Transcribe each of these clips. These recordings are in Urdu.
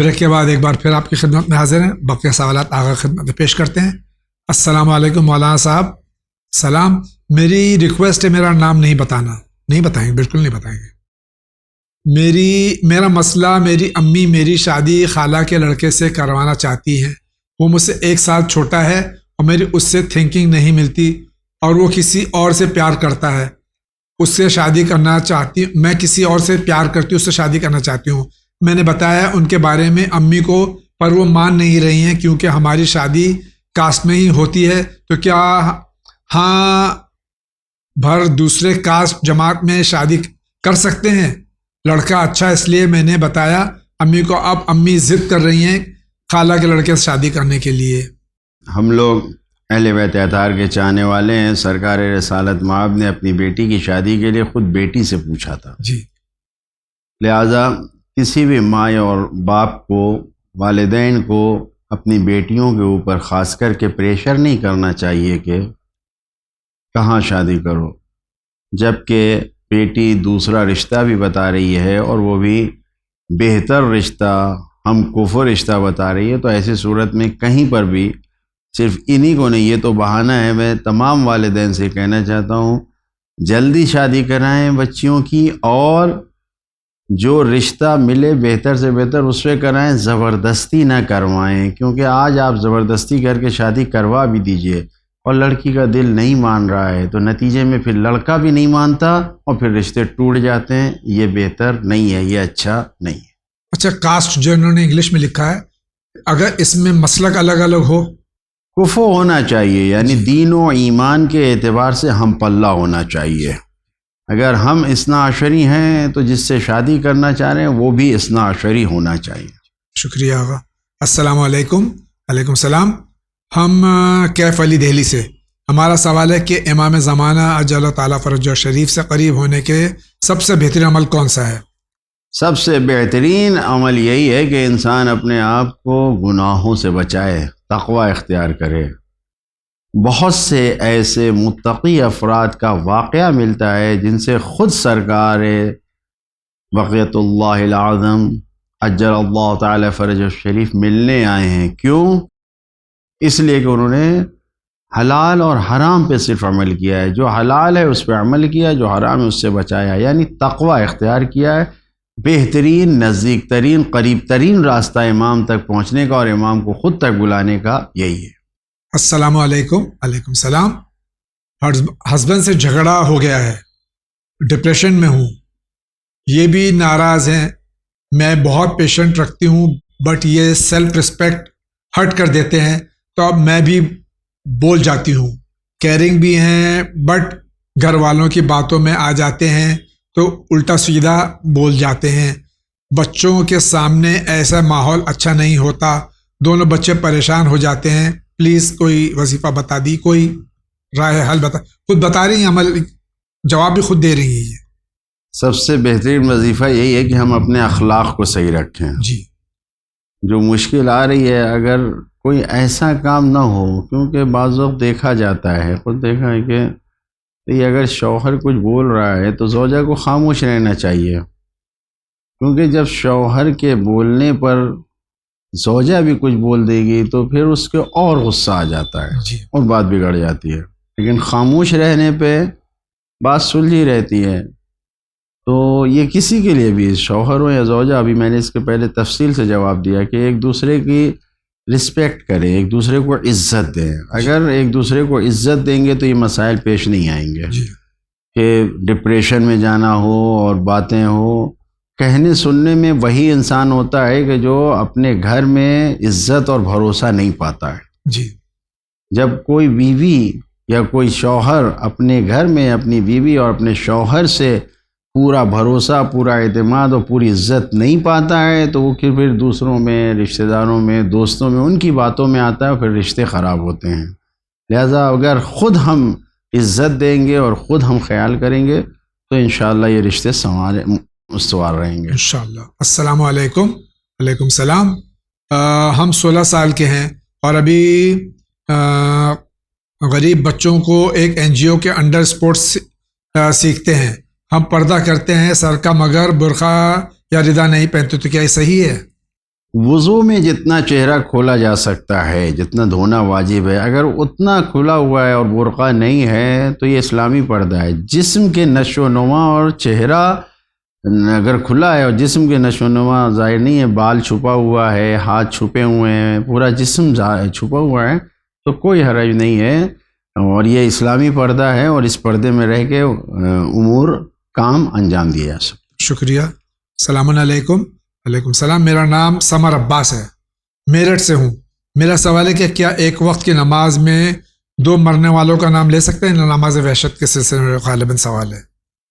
بریک کے بعد ایک بار پھر آپ کی خدمت میں حاضر ہیں، بقیہ سوالات آگے خدمت میں پیش کرتے ہیں۔ السلام علیکم مولانا صاحب۔ سلام، میری ریکویسٹ ہے میرا نام نہیں بتانا۔ نہیں بتائیں گے، بالکل نہیں بتائیں گے۔ میرا مسئلہ، میری امی میری شادی خالہ کے لڑکے سے کروانا چاہتی ہیں۔ وہ مجھ سے 1 سال چھوٹا ہے اور میری اس سے تھنکنگ نہیں ملتی، اور وہ کسی اور سے پیار کرتا ہے۔ اس سے شادی کرنا چاہتی ہوں، میں کسی اور سے پیار کرتی ہوں، اس سے شادی کرنا چاہتی ہوں۔ میں نے بتایا ان کے بارے میں امی کو، پر وہ مان نہیں رہی ہیں کیونکہ ہماری شادی کاسٹ میں ہی ہوتی ہے۔ تو کیا ہاں بھر دوسرے کاسٹ جماعت میں شادی کر سکتے ہیں؟ لڑکا اچھا، اس لیے میں نے بتایا امی کو۔ اب امی ضد کر رہی ہیں خالہ کے لڑکے سے شادی کرنے کے لیے۔ ہم لوگ اہل بیت اطہار کے چاہنے والے ہیں۔ سرکار رسالت مآب نے اپنی بیٹی کی شادی کے لیے خود بیٹی سے پوچھا تھا، جی، لہٰذا کسی بھی ماں اور باپ کو، والدین کو اپنی بیٹیوں کے اوپر خاص کر کے پریشر نہیں کرنا چاہیے کہ کہاں شادی کرو، جبکہ بیٹی دوسرا رشتہ بھی بتا رہی ہے اور وہ بھی بہتر رشتہ، ہم کفر رشتہ بتا رہی ہے۔ تو ایسی صورت میں کہیں پر بھی صرف انہی کو نہیں، یہ تو بہانہ ہے۔ میں تمام والدین سے کہنا چاہتا ہوں جلدی شادی کرائیں بچیوں کی، اور جو رشتہ ملے بہتر سے بہتر اس پہ کرائیں، زبردستی نہ کروائیں، کیونکہ آج آپ زبردستی کر کے شادی کروا بھی دیجئے اور لڑکی کا دل نہیں مان رہا ہے تو نتیجے میں پھر لڑکا بھی نہیں مانتا اور پھر رشتے ٹوٹ جاتے ہیں۔ یہ بہتر نہیں ہے، یہ اچھا نہیں ہے۔ اچھا، کاسٹ جو انہوں نے انگلش میں لکھا ہے، اگر اس میں مسلک الگ الگ ہو، کفو ہونا چاہیے، یعنی دین و ایمان کے اعتبار سے ہم پلہ ہونا چاہیے۔ اگر ہم اثنا عشری ہیں تو جس سے شادی کرنا چاہ رہے ہیں وہ بھی اثنا عشری ہونا چاہیے۔ شکریہ آغا۔ السلام علیکم۔ وعلیکم السلام۔ ہم کیف علی دہلی سے، ہمارا سوال ہے کہ امام زمانہ عجل تعالیٰ فرجہ شریف سے قریب ہونے کے سب سے بہترین عمل کون سا ہے؟ سب سے بہترین عمل یہی ہے کہ انسان اپنے آپ کو گناہوں سے بچائے، تقوی اختیار کرے۔ بہت سے ایسے متقی افراد کا واقعہ ملتا ہے جن سے خود سرکار بقیت اللہ العظم عجل اللہ تعالی فرج الشریف ملنے آئے ہیں۔ کیوں؟ اس لیے کہ انہوں نے حلال اور حرام پہ صرف عمل کیا ہے، جو حلال ہے اس پہ عمل کیا، جو حرام ہے اس سے بچایا، یعنی تقوی اختیار کیا ہے۔ بہترین، نزدیک ترین، قریب ترین راستہ امام تک پہنچنے کا اور امام کو خود تک بلانے کا یہی ہے۔ السلام علیکم۔ وعلیکم السلام۔ ہسبینڈ سے جھگڑا ہو گیا ہے، ڈپریشن میں ہوں، یہ بھی ناراض ہیں، میں بہت پیشنٹ رکھتی ہوں بٹ یہ سیلف رسپیکٹ ہرٹ کر دیتے ہیں، تو اب میں بھی بول جاتی ہوں، کیئرنگ بھی ہیں بٹ گھر والوں کی باتوں میں آ جاتے ہیں تو الٹا سیدھا بول جاتے ہیں۔ بچوں کے سامنے ایسا ماحول اچھا نہیں ہوتا، دونوں بچے پریشان ہو جاتے ہیں۔ پلیز کوئی وظیفہ بتا دی، کوئی رائے حل بتا۔ خود بتا رہی ہیں، عمل جواب بھی خود دے رہی ہیں۔ سب سے بہترین وظیفہ یہی ہے کہ ہم اپنے اخلاق کو صحیح رکھیں۔ جی، جو مشکل آ رہی ہے، اگر کوئی ایسا کام نہ ہو، کیونکہ بعض وقت دیکھا جاتا ہے، خود دیکھا ہے کہ اگر شوہر کچھ بول رہا ہے تو زوجہ کو خاموش رہنا چاہیے، کیونکہ جب شوہر کے بولنے پر زوجہ بھی کچھ بول دے گی تو پھر اس کے اور غصہ آ جاتا ہے، جی، اور بات بگڑ جاتی ہے۔ لیکن خاموش رہنے پہ بات سلجھی رہتی ہے۔ تو یہ کسی کے لیے بھی، شوہر ہو یا زوجہ، ابھی میں نے اس کے پہلے تفصیل سے جواب دیا کہ ایک دوسرے کی رسپیکٹ کریں، ایک دوسرے کو عزت دیں۔ اگر ایک دوسرے کو عزت دیں گے تو یہ مسائل پیش نہیں آئیں گے، جی، کہ ڈپریشن میں جانا ہو اور باتیں ہو۔ کہنے سننے میں وہی انسان ہوتا ہے کہ جو اپنے گھر میں عزت اور بھروسہ نہیں پاتا ہے۔ جی، جب کوئی بیوی یا کوئی شوہر اپنے گھر میں اپنی بیوی اور اپنے شوہر سے پورا بھروسہ، پورا اعتماد اور پوری عزت نہیں پاتا ہے تو وہ پھر دوسروں میں، رشتہ داروں میں، دوستوں میں، ان کی باتوں میں آتا ہے، پھر رشتے خراب ہوتے ہیں۔ لہذا اگر خود ہم عزت دیں گے اور خود ہم خیال کریں گے تو انشاءاللہ یہ رشتے استوار رہیں گے انشاءاللہ۔ السلام علیکم۔ وعلیکم السلام۔ ہم 16 سال کے ہیں اور ابھی غریب بچوں کو ایک NGO کے انڈر سپورٹس سیکھتے ہیں۔ ہم پردہ کرتے ہیں سر کا، مگر برقع یا رداء نہیں پہنتے، تو کیا یہ صحیح ہے؟ وضو میں جتنا چہرہ کھولا جا سکتا ہے، جتنا دھونا واجب ہے، اگر اتنا کھلا ہوا ہے اور برقع نہیں ہے تو یہ اسلامی پردہ ہے۔ جسم کے نشو و نما اور چہرہ اگر کھلا ہے اور جسم کے نشو و نما ظاہر نہیں ہے، بال چھپا ہوا ہے، ہاتھ چھپے ہوئے ہیں، پورا جسم چھپا ہوا ہے تو کوئی حرج نہیں ہے، اور یہ اسلامی پردہ ہے اور اس پردے میں رہ کے امور کام انجام دیا جا سکتا۔ شکریہ۔ السلام علیکم۔ وعلیکم السلام۔ میرا نام سمر عباس ہے، میرٹھ سے ہوں۔ میرا سوال ہے کہ کیا ایک وقت کی نماز میں 2 مرنے والوں کا نام لے سکتے ہیں؟ نماز وحشت کے سلسلے میں غالباً سوال ہے۔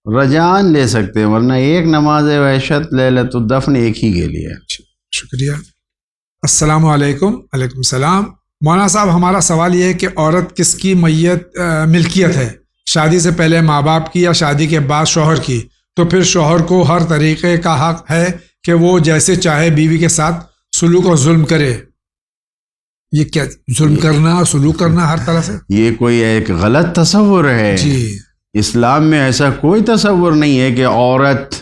رجعان لے سکتے ہیں، ورنہ ایک نماز وحشت لیلۃ الدفن ایک ہی کے لیے۔ شکریہ۔ السلام علیکم۔ وعلیکم السلام۔ مولانا صاحب، ہمارا سوال یہ ہے کہ عورت کس کی ملکیت ہے؟ شادی سے پہلے ماں باپ کی یا شادی کے بعد شوہر کی؟ تو پھر شوہر کو ہر طریقے کا حق ہے کہ وہ جیسے چاہے بیوی کے ساتھ سلوک اور ظلم کرے؟ یہ کیا ظلم کرنا اور سلوک کرنا ہر طرح سے؟ یہ کوئی ایک غلط تصور ہے۔ جی، اسلام میں ایسا کوئی تصور نہیں ہے کہ عورت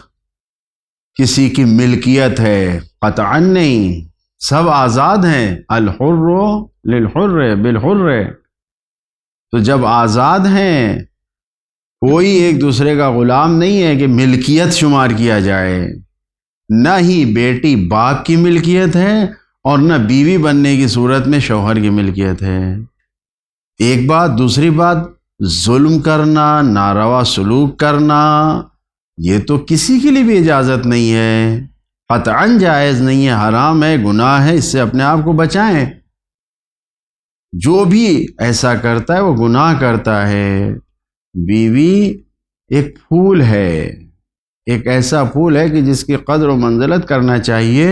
کسی کی ملکیت ہے، قطعاً نہیں، سب آزاد ہیں۔ الحر للحر بالحر۔ تو جب آزاد ہیں، کوئی ایک دوسرے کا غلام نہیں ہے کہ ملکیت شمار کیا جائے۔ نہ ہی بیٹی باپ کی ملکیت ہے اور نہ بیوی بننے کی صورت میں شوہر کی ملکیت ہے۔ ایک بات۔ دوسری بات، ظلم کرنا، ناروا سلوک کرنا، یہ تو کسی کے لیے بھی اجازت نہیں ہے، قطعاً جائز نہیں ہے، حرام ہے، گناہ ہے، اس سے اپنے آپ کو بچائیں۔ جو بھی ایسا کرتا ہے وہ گناہ کرتا ہے۔ بیوی ایک پھول ہے، ایک ایسا پھول ہے کہ جس کی قدر و منزلت کرنا چاہیے،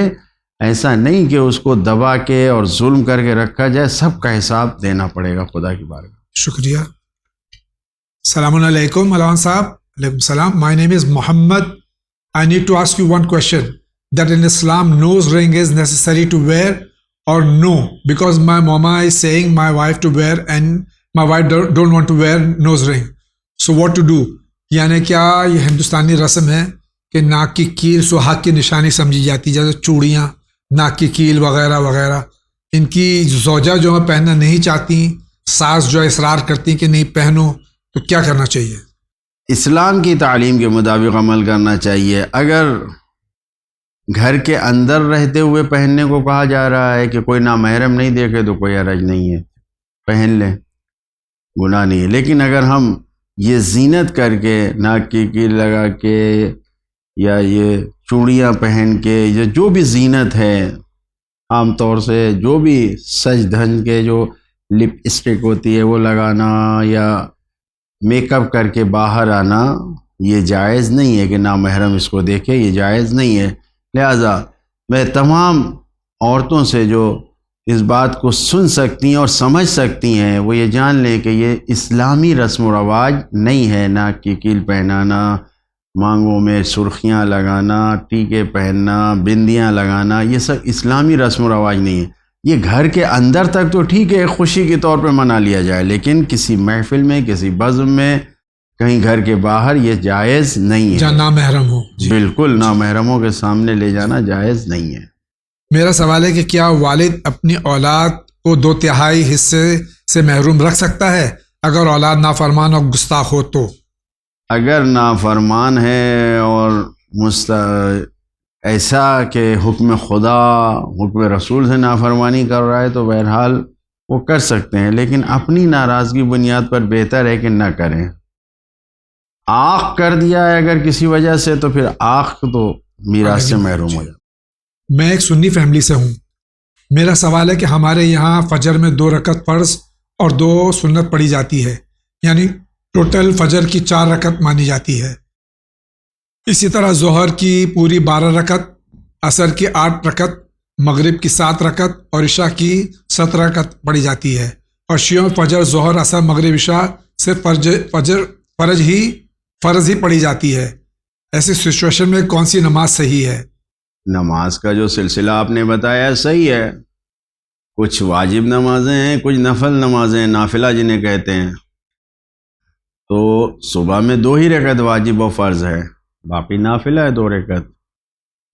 ایسا نہیں کہ اس کو دبا کے اور ظلم کر کے رکھا جائے۔ سب کا حساب دینا پڑے گا خدا کی بارگاہ۔ شکریہ۔ السلام علیکم مولانا صاحب۔ علیکم السلام۔ My name is Muhammad. I need to ask you one question. That in Islam, nose ring is necessary to wear or no? Because my mama is saying my wife to wear and my wife don't want to wear nose ring. So what to do? یعنی کیا یہ ہندوستانی رسم ہے کہ ناک کی کیل سہاگ کی نشانی سمجھی جاتی، جیسے چوڑیاں، ناک کی کیل وغیرہ وغیرہ، ان کی زوجہ جو ہے پہننا نہیں چاہتی، ساس جو اصرار کرتی کہ نہیں پہنو، تو کیا کرنا چاہیے؟ اسلام کی تعلیم کے مطابق عمل کرنا چاہیے۔ اگر گھر کے اندر رہتے ہوئے پہننے کو کہا جا رہا ہے کہ کوئی نامحرم نہیں دیکھے تو کوئی حرج نہیں ہے، پہن لیں، گناہ نہیں ہے۔ لیکن اگر ہم یہ زینت کر کے، ناک کی کیل لگا کے یا یہ چوڑیاں پہن کے، یا جو بھی زینت ہے، عام طور سے جو بھی سج دھج کے جو لپ اسٹک ہوتی ہے وہ لگانا یا میک اپ کر کے باہر آنا، یہ جائز نہیں ہے کہ نامحرم اس کو دیکھے، یہ جائز نہیں ہے۔ لہٰذا میں تمام عورتوں سے جو اس بات کو سن سکتی ہیں اور سمجھ سکتی ہیں، وہ یہ جان لیں کہ یہ اسلامی رسم و رواج نہیں ہے۔ ناک کی کیل پہنانا، مانگوں میں سرخیاں لگانا، ٹیکے پہننا، بندیاں لگانا، یہ سب اسلامی رسم و رواج نہیں ہے۔ یہ گھر کے اندر تک تو ٹھیک ہے، خوشی کے طور پہ منا لیا جائے، لیکن کسی محفل میں، کسی بزم میں، کہیں گھر کے باہر یہ جائز نہیں ہے۔ جہاں نامحرم ہو۔ بالکل نامحرموں کے سامنے لے جانا جائز نہیں ہے۔ میرا سوال ہے کہ کیا والد اپنی اولاد کو 2/3 حصے سے محروم رکھ سکتا ہے اگر اولاد نافرمان اور گستاخ ہو تو؟ اگر نافرمان ہے اور ایسا کہ حکم خدا، حکم رسول سے نافرمانی کر رہا ہے تو بہرحال وہ کر سکتے ہیں، لیکن اپنی ناراضگی بنیاد پر بہتر ہے کہ نہ کریں۔ آنکھ کر دیا ہے اگر کسی وجہ سے تو پھر آنکھ تو میراث سے محروم ہو جائے۔ میں ایک سنی فیملی سے ہوں۔ میرا سوال ہے کہ ہمارے یہاں فجر میں 2 رکعت فرض اور 2 سنت پڑھی جاتی ہے، یعنی ٹوٹل فجر کی 4 رکعت مانی جاتی ہے۔ اسی طرح ظہر کی پوری 12 رکعت، عصر کی 8 رکعت، مغرب کی 7 رکعت اور عشاء کی 17 رکعت پڑھی جاتی ہے۔ اور شیعوں فجر، ظہر، عصر، مغرب، عشاء صرف فرض ہی پڑھی جاتی ہے۔ ایسی سچویشن میں کون سی نماز صحیح ہے؟ نماز کا جو سلسلہ آپ نے بتایا صحیح ہے۔ کچھ واجب نمازیں ہیں، کچھ نفل نمازیں، نافلہ جنہیں کہتے ہیں۔ تو صبح میں 2 ہی رکعت واجب و فرض ہے، باقی نافلہ ہے 2 رکعت۔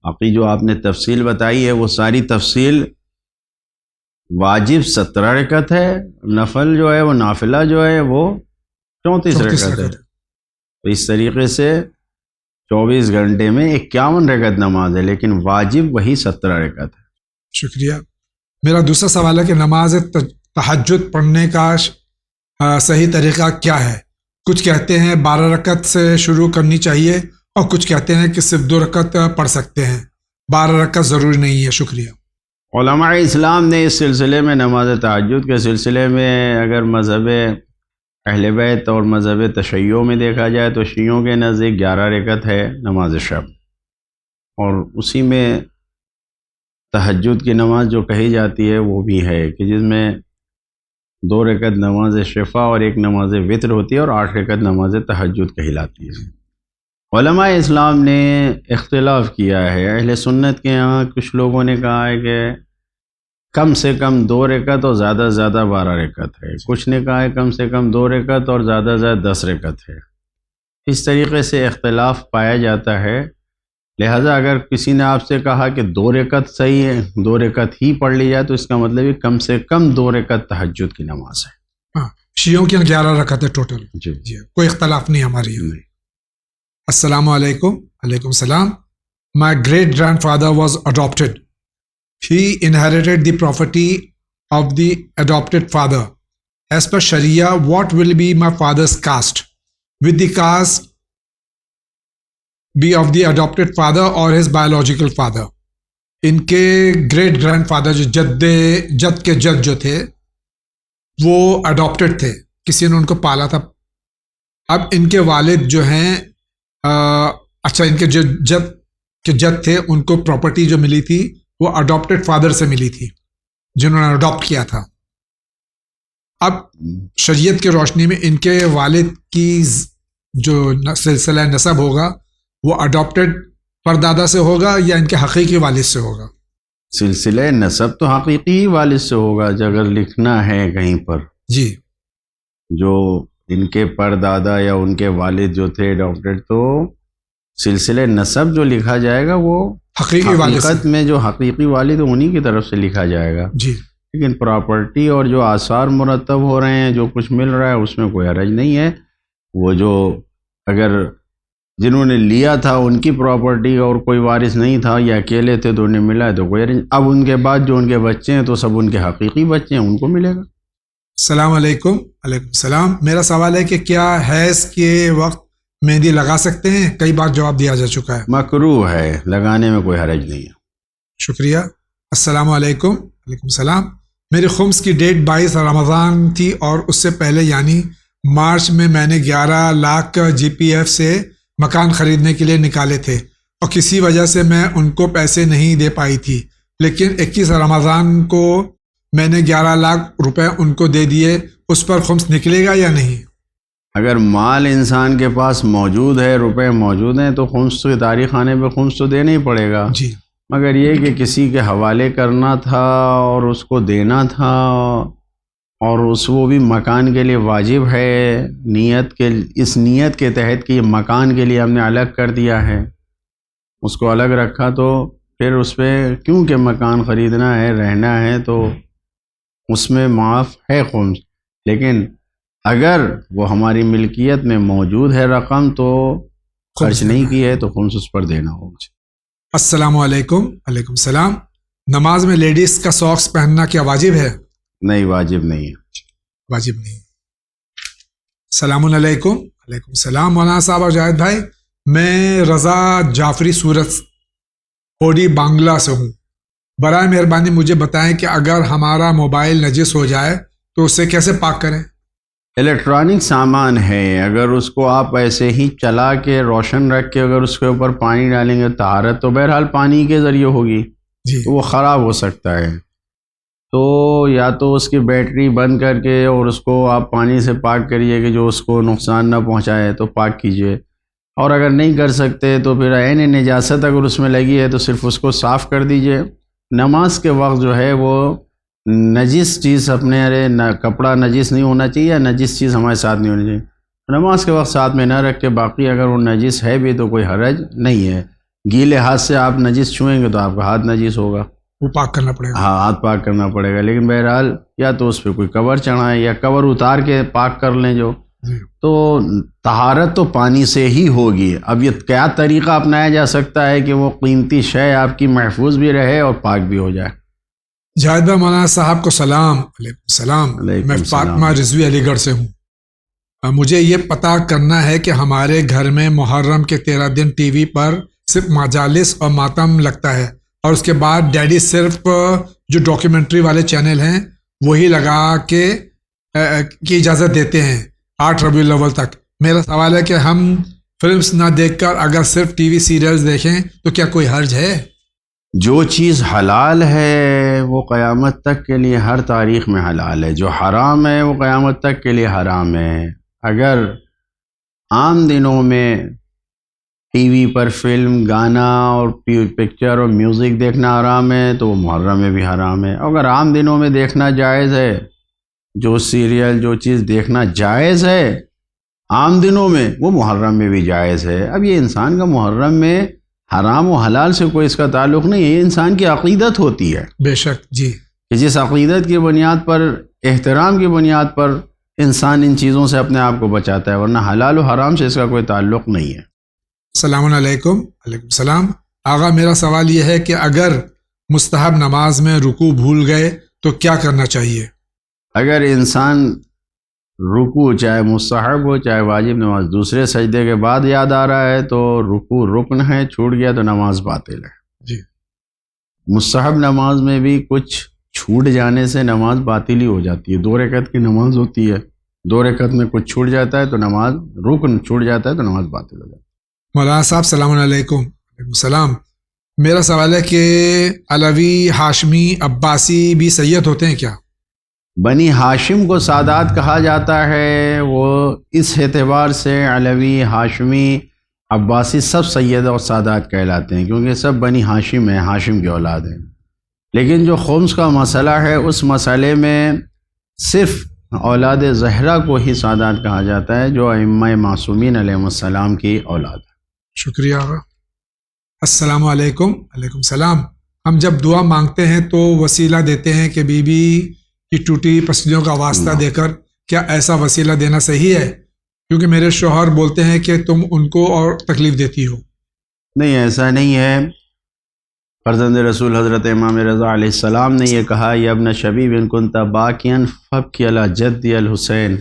باقی جو آپ نے تفصیل بتائی ہے وہ ساری تفصیل، واجب 17 رکعت ہے، نفل جو ہے وہ نافلہ جو ہے وہ 34 رکعت ہے. تو اس طریقے سے 24 گھنٹے میں 51 رکعت نماز ہے، لیکن واجب وہی 17 رکعت ہے. شکریہ. میرا دوسرا سوال ہے کہ نماز تہجد پڑھنے کا صحیح طریقہ کیا ہے؟ کچھ کہتے ہیں 12 رکعت سے شروع کرنی چاہیے اور کچھ کہتے ہیں کہ صرف 2 رکعت پڑھ سکتے ہیں، 12 رکعت ضروری نہیں ہے. شکریہ. علماء اسلام نے اس سلسلے میں نماز تہجد کے سلسلے میں اگر مذہب اہل بیت اور مذہب تشیع میں دیکھا جائے تو شیعوں کے نزدیک 11 رکعت ہے نماز شب، اور اسی میں تہجد کی نماز جو کہی جاتی ہے وہ بھی ہے کہ جس میں 2 رکعت نماز شفا اور 1 نماز وتر ہوتی ہے اور 8 رکعت نماز تہجد کہلاتی ہے. علماء اسلام نے اختلاف کیا ہے. اہل سنت کے ہاں کچھ لوگوں نے کہا ہے کہ کم سے کم 2 رکعت اور زیادہ سے زیادہ 12 رکعت ہے، کچھ نے کہا ہے کم سے کم 2 رکعت اور زیادہ سے زیادہ 10 رکعت ہے. اس طریقے سے اختلاف پایا جاتا ہے. لہٰذا اگر کسی نے آپ سے کہا کہ 2 رکعت صحیح ہے، 2 رکعت ہی پڑھ لی جائے، تو اس کا مطلب ہے کم سے کم 2 رکعت تہجد کی نماز ہے. ہاں، شیعوں کی 11 رکعت ہے ٹوٹل. جی کوئی اختلاف نہیں ہماری. السلام علیکم. وعلیکم السلام. My great grandfather was adopted. He inherited the property of the adopted father. As per Sharia, what will be my father's caste? Will the caste be of the adopted father or his biological father? ان کے گریٹ گرینڈ فادر جو جد کے جد جو تھے وہ اڈاپٹڈ تھے، کسی نے ان کو پالا تھا. اب ان کے والد جو ہیں اچھا، ان کے جو جد کے جد تھے ان کو پراپرٹی جو ملی تھی وہ اڈاپٹڈ فادر سے ملی تھی جنہوں نے اڈاپٹ کیا تھا. اب شریعت کی روشنی میں ان کے والد کی جو سلسلہ نسب ہوگا وہ اڈاپٹڈ پردادا سے ہوگا یا ان کے حقیقی والد سے ہوگا؟ سلسلہ نسب تو حقیقی والد سے ہوگا. اگر لکھنا ہے کہیں پر جی جو ان کے پردادا یا ان کے والد جو تھے اڈاپٹڈ، تو سلسلہ نسب جو لکھا جائے گا وہ حقیقی والد حقیقت میں جو حقیقی والد انہی کی طرف سے لکھا جائے گا. جی. لیکن پراپرٹی اور جو آثار مرتب ہو رہے ہیں، جو کچھ مل رہا ہے، اس میں کوئی حرج نہیں ہے. وہ جو اگر جنہوں نے لیا تھا ان کی پراپرٹی اور کوئی وارث نہیں تھا یا اکیلے تھے تو انہیں ملا ہے تو کوئی حرج. اب ان کے بعد جو ان کے بچے ہیں تو سب ان کے حقیقی بچے ہیں، ان کو ملے گا. السلام علیکم. وعلیکم السلام. میرا سوال ہے کہ کیا حیض کے وقت مہندی لگا سکتے ہیں؟ کئی بار جواب دیا جا چکا ہے. مکروہ ہے، لگانے میں کوئی حرج نہیں ہے. شکریہ. السلام علیکم. وعلیکم السلام. میری خمس کی ڈیٹ 22 رمضان تھی اور اس سے پہلے یعنی مارچ میں نے 11 لاکھ جی پی ایف سے مکان خریدنے کے لیے نکالے تھے اور کسی وجہ سے میں ان کو پیسے نہیں دے پائی تھی، لیکن 21 رمضان کو میں نے 11 لاکھ روپے ان کو دے دیے. اس پر خمس نکلے گا یا نہیں؟ اگر مال انسان کے پاس موجود ہے، روپے موجود ہیں، تو خمس کی تاریخ آنے پہ خمس تو دینا ہی پڑے گا. جی. مگر یہ کہ کسی کے حوالے کرنا تھا اور اس کو دینا تھا، اور وہ بھی مکان کے لیے واجب ہے، اس نیت کے تحت کہ یہ مکان کے لیے ہم نے الگ کر دیا ہے، اس کو الگ رکھا، تو پھر اس پہ کیونکہ مکان خریدنا ہے، رہنا ہے، تو اس میں معاف ہے خمس. لیکن اگر وہ ہماری ملکیت میں موجود ہے رقم تو خرچ نہیں کی ہے تو خمس اس پر دینا ہوگا. السلام علیکم. وعلیکم السلام. نماز میں لیڈیز کا ساکس پہننا کیا واجب ہے؟ نہیں، واجب نہیں ہے. واجب نہیں. السلام علیکم. وعلیکم السلام. مولانا صاحب اور جاوید بھائی، میں رضا جعفری سورت اوڈی بانگلہ سے ہوں. برائے مہربانی مجھے بتائیں کہ اگر ہمارا موبائل نجس ہو جائے تو اسے کیسے پاک کریں؟ الیکٹرانک سامان ہے، اگر اس کو آپ ایسے ہی چلا کے روشن رکھ کے اگر اس کے اوپر پانی ڈالیں گے، طہارت تو بہرحال پانی کے ذریعے ہوگی، جی. تو وہ خراب ہو سکتا ہے. تو یا تو اس کی بیٹری بند کر کے اور اس کو آپ پانی سے پاک کریے کہ جو اس کو نقصان نہ پہنچائے، تو پاک کیجئے. اور اگر نہیں کر سکتے تو پھر عین نجاست اگر اس میں لگی ہے تو صرف اس کو صاف کر دیجئے. نماز کے وقت جو ہے وہ نجس چیز اپنے کپڑا نجس نہیں ہونا چاہیے یا نجس چیز ہمارے ساتھ نہیں ہونی چاہیے. نماز کے وقت ساتھ میں نہ رکھ کے باقی اگر وہ نجس ہے بھی تو کوئی حرج نہیں ہے. گیلے ہاتھ سے آپ نجس چھوئیں گے تو آپ کا ہاتھ نجس ہوگا، وہ پاک کرنا پڑے گا. ہاں ہاتھ پاک کرنا پڑے گا. لیکن بہرحال یا تو اس پہ کوئی کور چڑھائیں یا کور اتار کے پاک کر لیں جو، جی. تو طہارت تو پانی سے ہی ہوگی. اب یہ کیا طریقہ اپنایا جا سکتا ہے کہ وہ قیمتی شے آپ کی محفوظ بھی رہے اور پاک بھی ہو جائے؟ جاوید بھائی مولانا صاحب کو سلام. علیکم السلام. علیکم میں السلام. فاطمہ رضوی علی گڑھ سے ہوں. مجھے یہ پتہ کرنا ہے کہ ہمارے گھر میں محرم کے 13 دن ٹی وی پر صرف مجالس اور ماتم لگتا ہے، اور اس کے بعد ڈیڈی صرف جو ڈاکیومنٹری والے چینل ہیں وہی لگا کے کی اجازت دیتے ہیں 8 ربیع الاول تک. میرا سوال ہے کہ ہم فلمز نہ دیکھ کر اگر صرف ٹی وی سیریلز دیکھیں تو کیا کوئی حرج ہے؟ جو چیز حلال ہے وہ قیامت تک کے لیے ہر تاریخ میں حلال ہے، جو حرام ہے وہ قیامت تک کے لیے حرام ہے. اگر عام دنوں میں ٹی وی پر فلم، گانا اور پکچر اور میوزک دیکھنا حرام ہے تو وہ محرم میں بھی حرام ہے. اگر عام دنوں میں دیکھنا جائز ہے، جو سیریل جو چیز دیکھنا جائز ہے عام دنوں میں وہ محرم میں بھی جائز ہے. اب یہ انسان کا محرم میں حرام و حلال سے کوئی اس کا تعلق نہیں ہے، یہ انسان کی عقیدت ہوتی ہے. بے شک جی. کہ جس عقیدت کی بنیاد پر، احترام کی بنیاد پر انسان ان چیزوں سے اپنے آپ کو بچاتا ہے، ورنہ حلال و حرام سے اس کا کوئی تعلق نہیں ہے. السلام علیکم. علیکم السلام. آغا میرا سوال یہ ہے کہ اگر مستحب نماز میں رکوع بھول گئے تو کیا کرنا چاہیے؟ اگر انسان رکوع چاہے مستحب ہو چاہے واجب نماز دوسرے سجدے کے بعد یاد آ رہا ہے تو رکوع رکن ہے، چھوٹ گیا تو نماز باطل ہے. جی. مستحب نماز میں بھی کچھ چھوٹ جانے سے نماز باطل ہی ہو جاتی ہے. 2 رکعت کی نماز ہوتی ہے، 2 رکعت میں کچھ چھوٹ جاتا ہے تو نماز، رکن چھوٹ جاتا ہے تو نماز باطل ہو جاتی ہے. مولانا صاحب السلام علیکم. وعلیکم السلام. میرا سوال ہے کہ علوی، ہاشمی، عباسی بھی سید ہوتے ہیں کیا؟ بنی ہاشم کو سادات کہا جاتا ہے. وہ اس اعتبار سے علوی، ہاشمی، عباسی سب سید اور سادات کہلاتے ہیں کیونکہ سب بنی ہاشم ہیں، ہاشم کی اولاد ہیں. لیکن جو خمس کا مسئلہ ہے اس مسئلے میں صرف اولاد زہرا کو ہی سادات کہا جاتا ہے جو ائمہ معصومین علیہ السلام کی اولاد ہے. شکریہ. السلام علیکم. علیکم السلام. ہم جب دعا مانگتے ہیں تو وسیلہ دیتے ہیں کہ بی بی کی ٹوٹی پسلیوں کا واسطہ دے کر، کیا ایسا وسیلہ دینا صحیح ہے؟ کیونکہ میرے شوہر بولتے ہیں کہ تم ان کو اور تکلیف دیتی ہو. نہیں، ایسا نہیں ہے. فرزند رسول حضرت امام رضا علیہ السلام نے یہ کہا، یا ابن شبیب ان کنت باکیا فابکی علی جدی الحسین.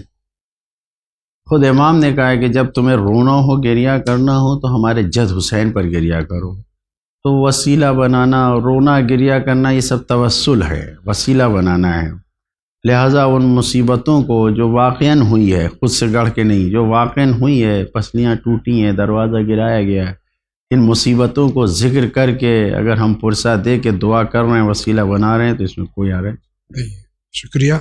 خود امام نے کہا ہے کہ جب تمہیں رونا ہو، گریہ کرنا ہو تو ہمارے جد حسین پر گریہ کرو. تو وسیلہ بنانا، رونا، گریہ کرنا یہ سب توسل ہے، وسیلہ بنانا ہے. لہٰذا ان مصیبتوں کو جو واقعاً ہوئی ہے، خود سے گڑھ کے نہیں، جو واقعاً ہوئی ہے، پسلیاں ٹوٹی ہیں، دروازہ گرایا گیا ہے، ان مصیبتوں کو ذکر کر کے اگر ہم پرسہ دے کے دعا کر رہے ہیں، وسیلہ بنا رہے ہیں تو اس میں کوئی حرج نہیں. شکریہ.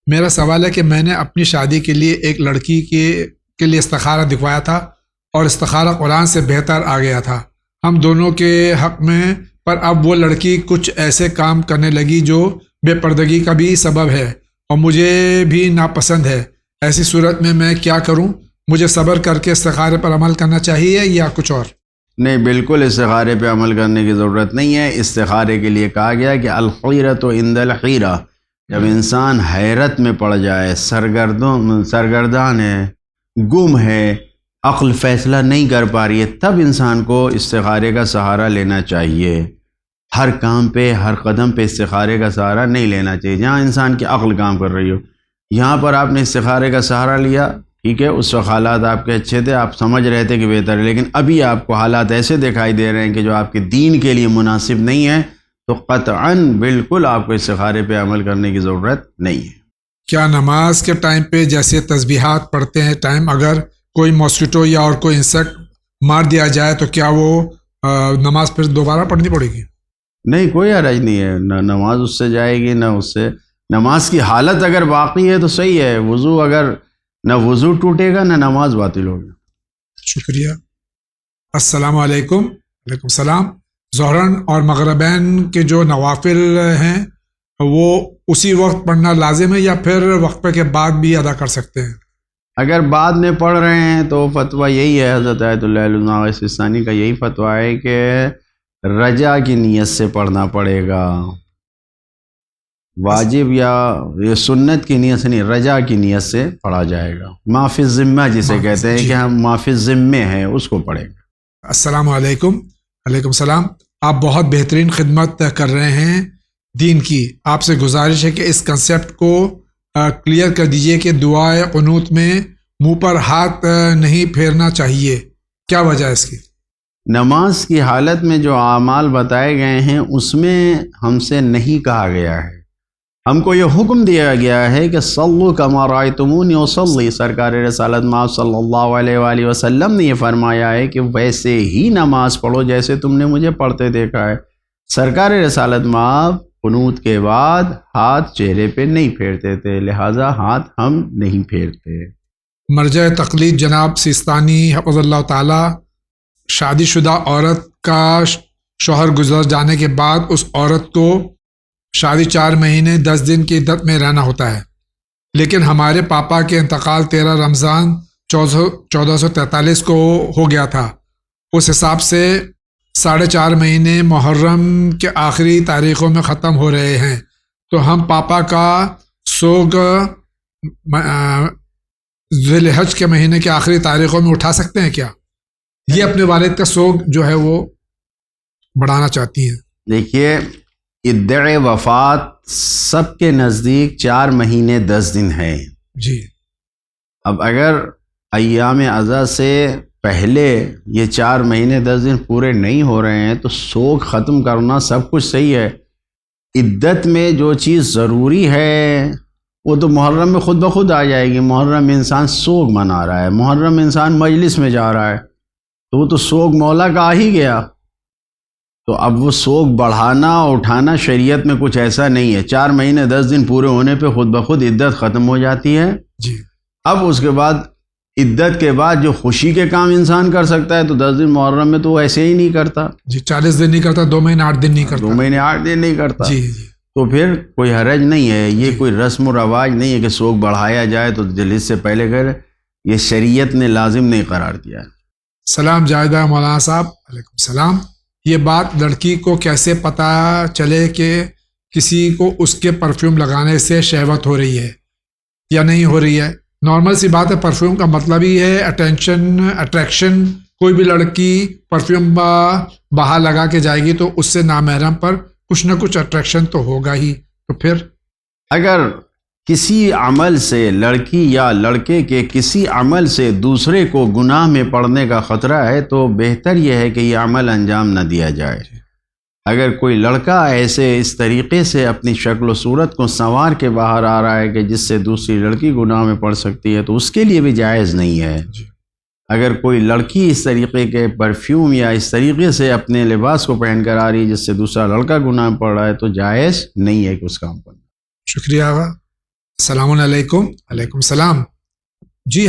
میرا سوال ہے کہ میں نے اپنی شادی کے لیے ایک لڑکی کے لیے استخارہ دکھوایا تھا اور استخارہ قرآن سے بہتر آ گیا تھا ہم دونوں کے حق میں، پر اب وہ لڑکی کچھ ایسے کام کرنے لگی جو بے پردگی کا بھی سبب ہے اور مجھے بھی ناپسند ہے. ایسی صورت میں کیا کروں؟ مجھے صبر کر کے استخارے پر عمل کرنا چاہیے یا کچھ اور؟ نہیں، بالکل استخارے پہ عمل کرنے کی ضرورت نہیں ہے. استخارے کے لیے کہا گیا کہ الخیرۃ عند الحیرہ، جب انسان حیرت میں پڑ جائے، سرگردان ہے، گم ہے، عقل فیصلہ نہیں کر پا رہی ہے، تب انسان کو استخارے کا سہارا لینا چاہیے. ہر کام پہ، ہر قدم پہ استخارے کا سہارا نہیں لینا چاہیے. جہاں انسان کی عقل کام کر رہی ہو، یہاں پر آپ نے استخارے کا سہارا لیا، ٹھیک ہے، اس وقت حالات آپ کے اچھے تھے، آپ سمجھ رہے تھے کہ بہتر ہے، لیکن ابھی آپ کو حالات ایسے دکھائی دے رہے ہیں کہ جو آپ کے دین کے لیے مناسب نہیں ہے، تو قطعاً بالکل آپ کو استخارے پہ عمل کرنے کی ضرورت نہیں ہے. کیا نماز کے ٹائم پہ جیسے تسبیحات پڑھتے ہیں ٹائم اگر کوئی ماسکیٹو یا اور کوئی انسیکٹ مار دیا جائے تو کیا وہ نماز پھر دوبارہ پڑھنی پڑے گی؟ نہیں، کوئی حرج نہیں ہے. نہ نماز اس سے جائے گی، نہ اس سے. نماز کی حالت اگر باقی ہے تو صحیح ہے. وضو اگر نہ وضو ٹوٹے گا نہ نماز باطل ہوگی. شکریہ. السلام علیکم. وعلیکم السلام. ظہرن اور مغربین کے جو نوافل ہیں وہ اسی وقت پڑھنا لازم ہے یا پھر وقفے کے بعد بھی ادا کر سکتے ہیں؟ اگر بعد میں پڑھ رہے ہیں تو فتویٰ یہی ہے، حضرت آیت اللہ علامہ سستانی کا یہی فتویٰ ہے کہ رجا کی نیت سے پڑھنا پڑے گا، واجب یا یہ سنت کی نیت سے نہیں، رجا کی نیت سے پڑھا جائے گا، معافی ذمہ جسے کہتے ہیں کہ ہم معافی ذمے ہیں اس کو پڑھیں گا۔ السلام علیکم۔ وعلیکم السلام۔ آپ بہت بہترین خدمت کر رہے ہیں دین کی، آپ سے گزارش ہے کہ اس کنسیپٹ کو کلیئر کر دیجئے کہ دعائے قنوت میں منہ پر ہاتھ نہیں پھیرنا چاہیے، کیا وجہ ہے اس کی؟ نماز کی حالت میں جو اعمال بتائے گئے ہیں اس میں ہم سے نہیں کہا گیا ہے، ہم کو یہ حکم دیا گیا ہے کہ صلو کما رأیتمونی اصلی۔ سرکار رسالت مآب صلی اللہ علیہ وآلہ وسلم نے یہ فرمایا ہے کہ ویسے ہی نماز پڑھو جیسے تم نے مجھے پڑھتے دیکھا ہے۔ سرکار رسالت مآب قنوت کے بعد ہاتھ چہرے پہ نہیں پھیرتے تھے، لہٰذا ہاتھ ہم نہیں پھیرتے۔ مرجع تقلید جناب سیستانی حفظ اللہ تعالی، شادی شدہ عورت کا شوہر گزر جانے کے بعد اس عورت کو شادی 4 مہینے 10 دن کی عدت میں رہنا ہوتا ہے، لیکن ہمارے پاپا کے انتقال 13 رمضان 1443 کو ہو گیا تھا، اس حساب سے 4.5 مہینے محرم کے آخری تاریخوں میں ختم ہو رہے ہیں، تو ہم پاپا کا سوگ ذی الحج کے مہینے کے آخری تاریخوں میں اٹھا سکتے ہیں کیا؟ یہ اپنے والد کا سوگ جو ہے وہ بڑھانا چاہتی ہیں۔ دیکھیے، ادعائے وفات سب کے نزدیک 4 مہینے 10 دن ہے جی۔ اب اگر ایام عزا سے پہلے یہ 4 مہینے 10 دن پورے نہیں ہو رہے ہیں تو سوگ ختم کرنا سب کچھ صحیح ہے۔ عدت میں جو چیز ضروری ہے وہ تو محرم میں خود بخود آ جائے گی۔ محرم میں انسان سوگ منا رہا ہے، محرم میں انسان مجلس میں جا رہا ہے، تو وہ تو سوگ مولا کا آ ہی گیا۔ تو اب وہ سوگ بڑھانا اٹھانا شریعت میں کچھ ایسا نہیں ہے۔ 4 مہینے 10 دن پورے ہونے پہ خود بخود عدت ختم ہو جاتی ہے جی۔ اب اس کے بعد عدت کے بعد جو خوشی کے کام انسان کر سکتا ہے تو 10 دن محرم میں تو وہ ایسے ہی نہیں کرتا جی، 40 دن نہیں کرتا، 2 مہینے 8 دن نہیں کرتا، 2 مہینے 8 دن نہیں کرتا۔ جی جی۔ تو پھر کوئی حرج نہیں ہے، یہ کوئی رسم و رواج نہیں ہے کہ سوگ بڑھایا جائے تو جلد سے پہلے کرے، یہ شریعت نے لازم نہیں قرار دیا ہے۔ سلام جاویدہ مولانا صاحب۔ علیکم السلام۔ یہ بات لڑکی کو کیسے پتہ چلے کہ کسی کو اس کے پرفیوم لگانے سے شہوت ہو رہی ہے یا نہیں ہو رہی ہے؟ نارمل سی بات ہے، پرفیوم کا مطلب ہی ہے اٹریکشن۔ کوئی بھی لڑکی پرفیوم باہر لگا کے جائے گی تو اس سے نامحرم پر کچھ نہ کچھ اٹریکشن تو ہوگا ہی۔ تو پھر اگر کسی عمل سے لڑکی یا لڑکے کے کسی عمل سے دوسرے کو گناہ میں پڑنے کا خطرہ ہے تو بہتر یہ ہے کہ یہ عمل انجام نہ دیا جائے۔ اگر کوئی لڑکا ایسے اس طریقے سے اپنی شکل و صورت کو سنوار کے باہر آ رہا ہے کہ جس سے دوسری لڑکی گناہ میں پڑ سکتی ہے تو اس کے لیے بھی جائز نہیں ہے۔ اگر کوئی لڑکی اس طریقے کے پرفیوم یا اس طریقے سے اپنے لباس کو پہن کر آ رہی ہے جس سے دوسرا لڑکا گناہ میں پڑ رہا ہے تو جائز نہیں ہے کہ اس کام کرنا۔ شکریہ آغا۔ السلام علیکم۔ وعلیکم السلام۔ جی،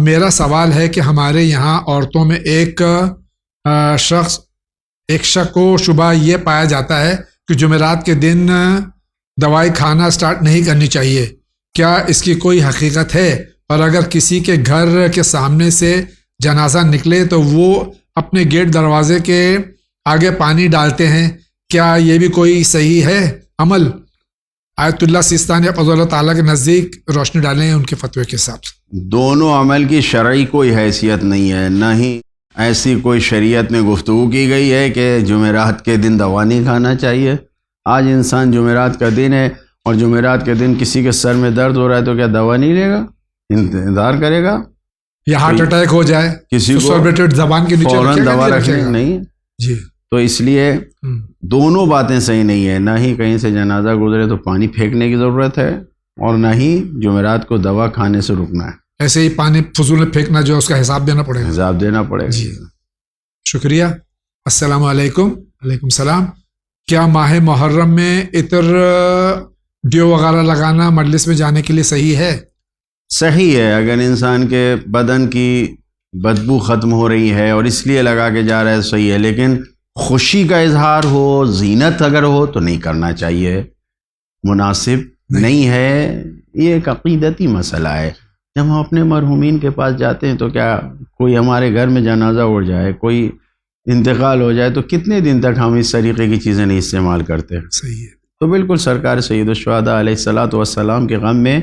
میرا سوال ہے کہ ہمارے یہاں عورتوں میں ایک شک و شبہ یہ پایا جاتا ہے کہ جمعرات کے دن دوائی کھانا سٹارٹ نہیں کرنی چاہیے، کیا اس کی کوئی حقیقت ہے؟ اور اگر کسی کے گھر کے سامنے سے جنازہ نکلے تو وہ اپنے گیٹ دروازے کے آگے پانی ڈالتے ہیں، کیا یہ بھی کوئی صحیح ہے عمل؟ آیت اللہ سیستانی فضل اللہ تعالیٰ کے نزدیک روشنی ڈالیں ان کے فتوے کے حساب سے۔ دونوں عمل کی شرعی کوئی حیثیت نہیں ہے، نہ ہی ایسی کوئی شریعت میں گفتگو کی گئی ہے کہ جمعرات کے دن دوا نہیں کھانا چاہیے۔ آج انسان جمعرات کا دن ہے اور جمعرات کے دن کسی کے سر میں درد ہو رہا ہے تو کیا دوا نہیں لے گا، انتظار کرے گا یا ہارٹ اٹیک ہو جائے کسی کو زبان کے نیچے فوراً دوا رکھے گا؟ نہیں جی۔ تو اس لیے دونوں باتیں صحیح نہیں ہے، نہ ہی کہیں سے جنازہ گزرے تو پانی پھینکنے کی ضرورت ہے اور نہ ہی جمعرات کو دوا کھانے سے رکنا ہے۔ ایسے ہی پانی فضول میں پھینکنا جو اس کا حساب دینا پڑے گا، حساب دینا پڑے گا۔ جی شکریہ۔ السلام علیکم۔ وعلیکم السلام۔ کیا ماہ محرم میں عطر ڈیو وغیرہ لگانا مجلس میں جانے کے لیے صحیح ہے؟ صحیح ہے، اگر انسان کے بدن کی بدبو ختم ہو رہی ہے اور اس لیے لگا کے جا رہا ہے صحیح ہے، لیکن خوشی کا اظہار ہو، زینت اگر ہو تو نہیں کرنا چاہیے، مناسب نہیں ہے۔ یہ ایک عقیدتی مسئلہ ہے۔ جب ہم اپنے مرحومین کے پاس جاتے ہیں تو کیا کوئی ہمارے گھر میں جنازہ اڑ جائے، کوئی انتقال ہو جائے تو کتنے دن تک ہم اس طریقے کی چیزیں نہیں استعمال کرتے؟ صحیح ہے. تو بالکل سرکار سید الشہداء علیہ الصلاۃ والسلام کے غم میں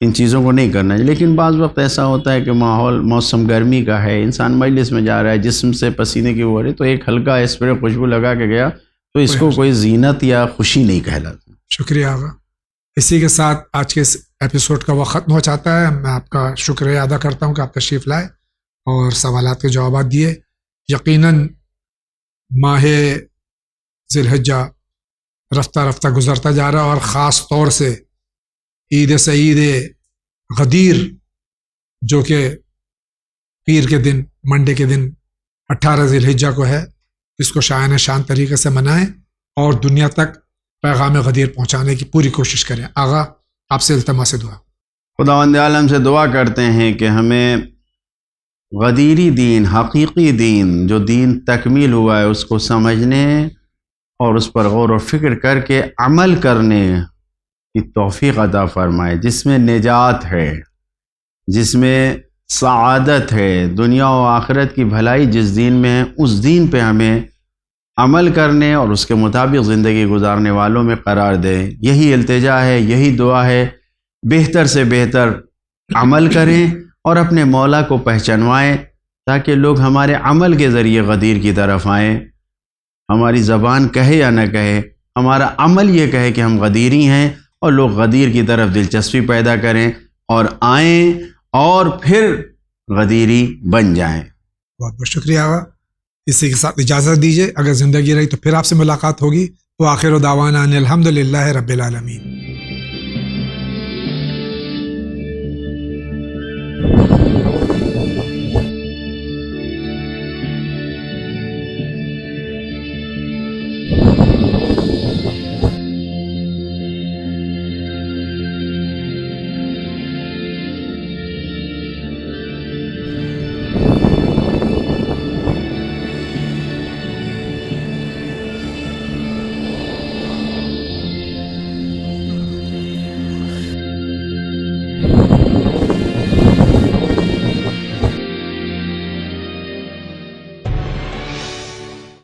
ان چیزوں کو نہیں کرنا چاہیے. لیکن بعض وقت ایسا ہوتا ہے کہ موسم گرمی کا ہے، انسان مجلس میں جا رہا ہے، جسم سے پسینے کی ہو رہی، تو ایک ہلکا اسپرے خوشبو لگا کے گیا تو اس کو کوئی زینت یا خوشی نہیں کہلاتی. شکریہ آقا. اسی کے ساتھ آج کے اس ایپیسوڈ کا وقت ختم ہو جاتا ہے. میں آپ کا شکریہ ادا کرتا ہوں کہ آپ تشریف لائے اور سوالات کے جوابات دیے. یقیناً ماہ ذی الحجہ رفتہ رفتہ گزرتا جا رہا، اور خاص طور سے عید سعید غدیر جو کہ پیر کے دن، منڈے کے دن 18 ذی الحجہ کو ہے، اس کو شایان شان طریقے سے منائیں اور دنیا تک پیغام غدیر پہنچانے کی پوری کوشش کریں. آغا آپ سے التماس دعا. خداوند عالم سے دعا کرتے ہیں کہ ہمیں غدیری دین، حقیقی دین، جو دین تکمیل ہوا ہے، اس کو سمجھنے اور اس پر غور و فکر کر کے عمل کرنے کی توفیق عطا فرمائے، جس میں نجات ہے، جس میں سعادت ہے، دنیا و آخرت کی بھلائی جس دین میں ہے، اس دین پہ ہمیں عمل کرنے اور اس کے مطابق زندگی گزارنے والوں میں قرار دیں. یہی التجا ہے، یہی دعا ہے. بہتر سے بہتر عمل کریں اور اپنے مولا کو پہچانوائیں تاکہ لوگ ہمارے عمل کے ذریعے غدیر کی طرف آئیں. ہماری زبان کہے یا نہ کہے، ہمارا عمل یہ کہے کہ ہم غدیری ہیں، اور لوگ غدیر کی طرف دلچسپی پیدا کریں اور آئیں اور پھر غدیری بن جائیں. بہت بہت شکریہ آقا. اسی کے ساتھ اجازت دیجیے، اگر زندگی رہی تو پھر آپ سے ملاقات ہوگی. وآخر دعوانا ان الحمد للہ رب العالمین.